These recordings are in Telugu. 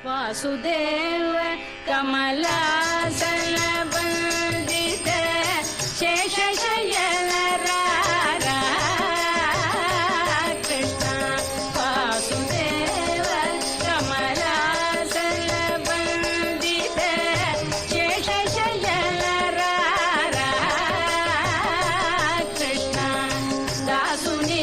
वासुदेव कमलासन वंदित शेषशयन रारा कृष्ण वासुदेव कमलासन वंदित शेषशयन रारा कृष्ण दासुनि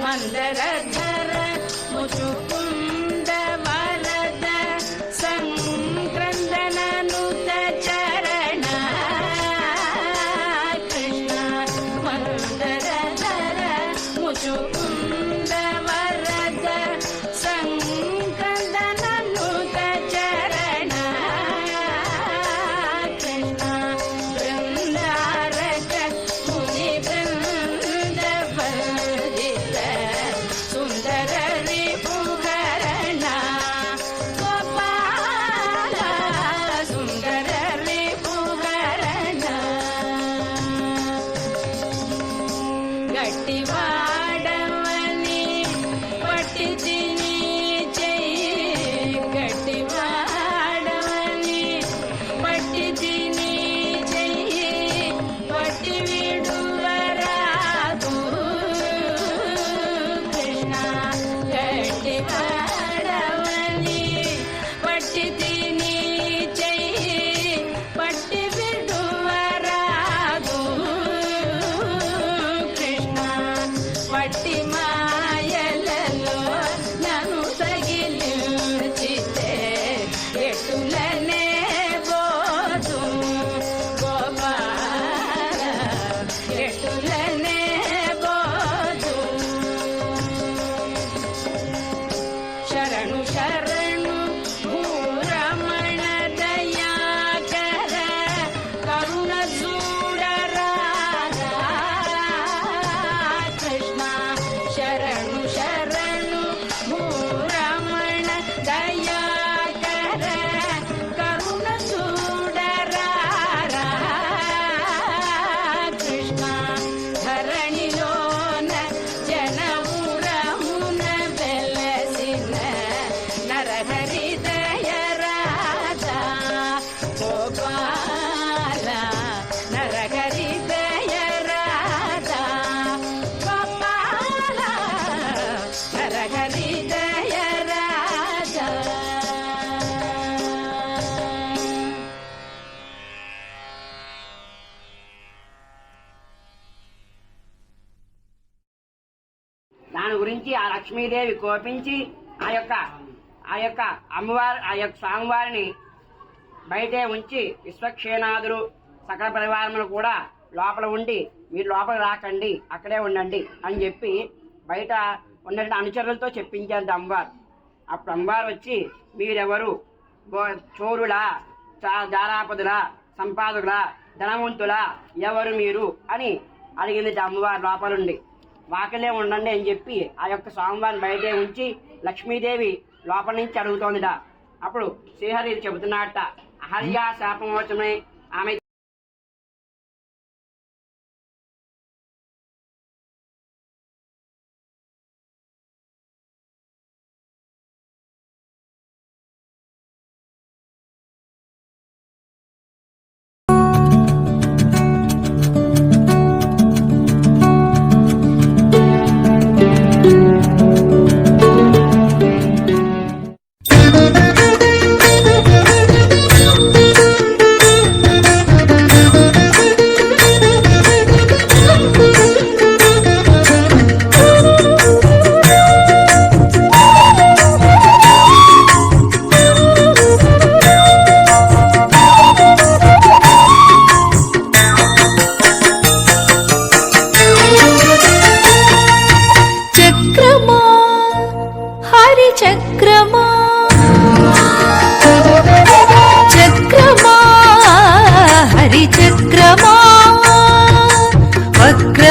मंदरधर मुचुकुंद वरद संक्रंदननुत चरण कृष्ण मंदरधर मुचुकुंद वरद संक्रंदननुत चरण कृष्ण बृंदारक मुनि बृंद वंदित सुंदर रिपुकरण गोपाल सुंदर रिपुकरण गट्टिवाडवनि पट्टितिनि चेयि गट्टिवाडवनि पट्टितिनि चेयि पट्टि विडुवरादु कृष्ण गट्टिवाडवनि पट्टितिनि चेयि पट्टि विडुवरादु कृष्ण पट्टि मायలలో నన్ను తగిలించితే ఎటులనే పోదు గోపాల ఎటులనే పోదు శరణు శరణు భూరమణ దయాకర కరుణ చూడరా కృష్ణ శరణు శరణు భూరమణ దయాకర కరుణ చూడరా కృష్ణ ధరణిలోన జనమురమున వెలసిన నరహరిదయ రాధా గోపాల నరహరిదయ రాధా గోపాల నరహరిదయ రాధా దాని గురించి ఆ లక్ష్మీదేవి కోపించి ఆ యొక్క అమ్మవారి ఆ యొక్క స్వామివారిని బయటే ఉంచి విశ్వక్షేణాదులు సకల పరివారములు కూడా లోపల ఉండి మీరు లోపల రాకండి అక్కడే ఉండండి అని చెప్పి బయట ఉన్నటువంటి అనుచరులతో చెప్పించారు అమ్మవారు. అప్పుడు అమ్మవారు వచ్చి మీరెవరు చోరులా దారాపదులా సంపాదకులా ధనవంతులా ఎవరు మీరు అని అడిగింది అమ్మవారు లోపలుండి. వాకిలే ఉండండి అని చెప్పి ఆ యొక్క స్వామివారిని బయటే ఉంచి లక్ష్మీదేవి లోపల నుంచి అడుగుతోందిట. అప్పుడు శ్రీహరి చెబుతున్నట్ట అహల్యా శాపమోచమే ఆమె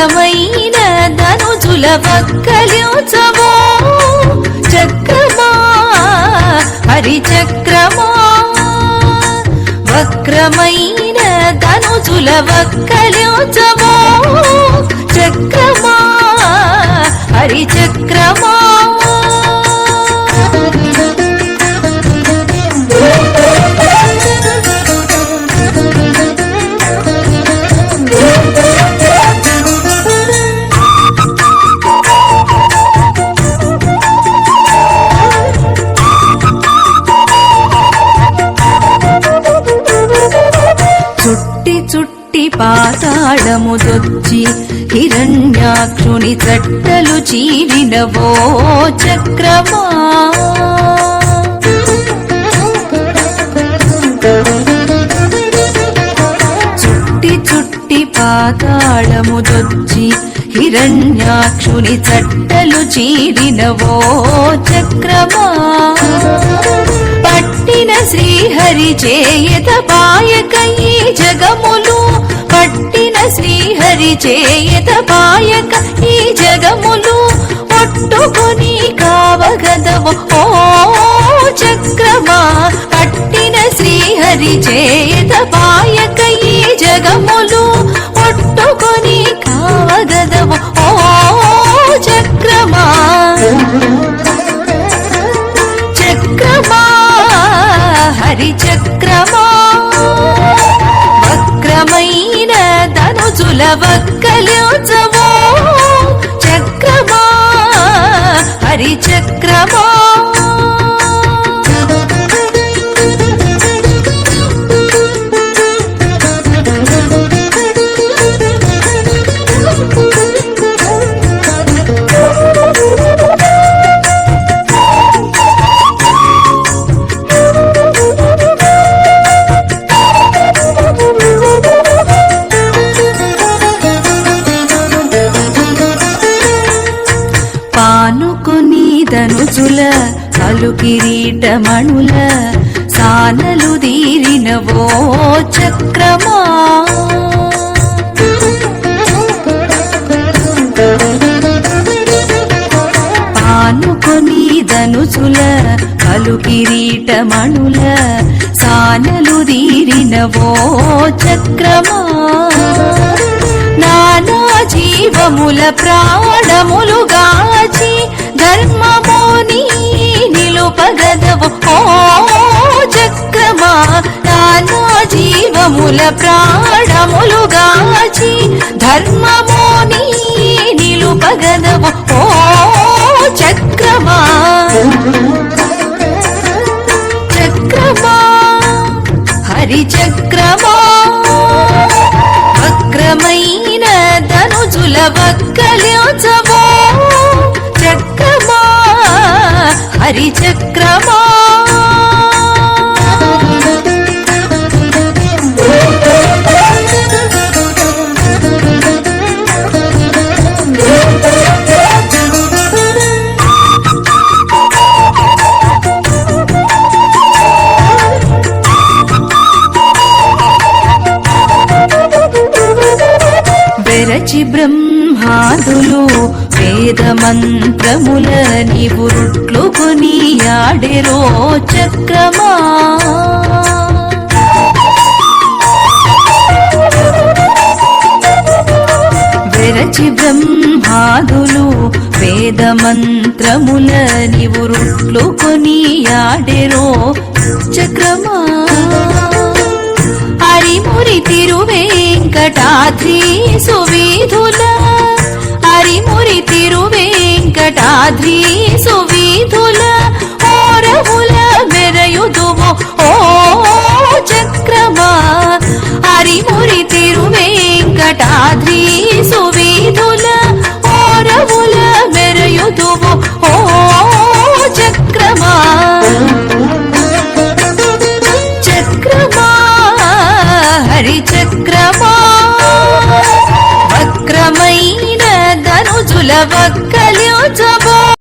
వక్రమైన ధనుజుల వక్కలించవో చక్రమా హరిచక్రమా వక్రమైన ధనుజుల వక్కలించవో చక్రమా హరిచక్రమా చుట్టి చుట్టి పాతాళము దొచ్చి హిరణ్యాక్షుని చట్టలు చీరినవో చక్రమా చుట్టి చుట్టి పాతాళము దొచ్చి హిరణ్యాక్షుని చట్టలు చీరినవో చక్రమా పట్టిన శ్రీహరి చేయత పాయక ఈ జగములు పట్టిన శ్రీహరి చేయత పాయక ఈ జగములు ఒట్టుకొని కావగదవు ఓ చక్రమా పట్టిన శ్రీహరి చేయత పాయక ఈ జగములు ఒట్టుకొని కావగదవు ఓ చక్రమా చక్రమా హరిచక్రమా వక్రమైన ధనుజుల వక్కలించవో చక్రమా హరిచక్రమా పానుకొని ధనుజుల కలు కిరీటమణుల సానలు దీరినవో చక్రమా పానుకొని ధనుజుల కలు కిరీటమణుల సానలు దీరినవో చక్రమా నానా జీవముల ప్రాణములు గాచి ధర్మముని నిలుపగదవు ఓ చక్రమా నానా జీవముల ప్రాణములు గాచి ధర్మముని నిలుపగదవు ఓ చక్రమా చక్రమా హరిచక్రమా వక్రమైన ధనుజుల వక్కలించవో చక్రమా హరిచక్రమా వెరచి బ్రహ్మాదులు వేద మంత్రముల నివురుట్లు కొని ఆడెరో చక్రమా వెరచి బ్రహ్మాదులు వేద మంత్రముల నివురుట్లు కొని ఆడెరో చక్రమా హరిమురి తిరువేంకటాద్రి సువీధుల హరిమురి తిరువేంకటాద్రి సువీధుల ఓరవుల మెరయుదువో ఓ చక్రమా హరిమురి తిరువేంకటాద్రి సువీధుల ఓరవుల మెరయుదువో ఓ చక్రమా చక్రమా హరిచక్రమా వక్రమైన ధనుజుల వక్కలించవో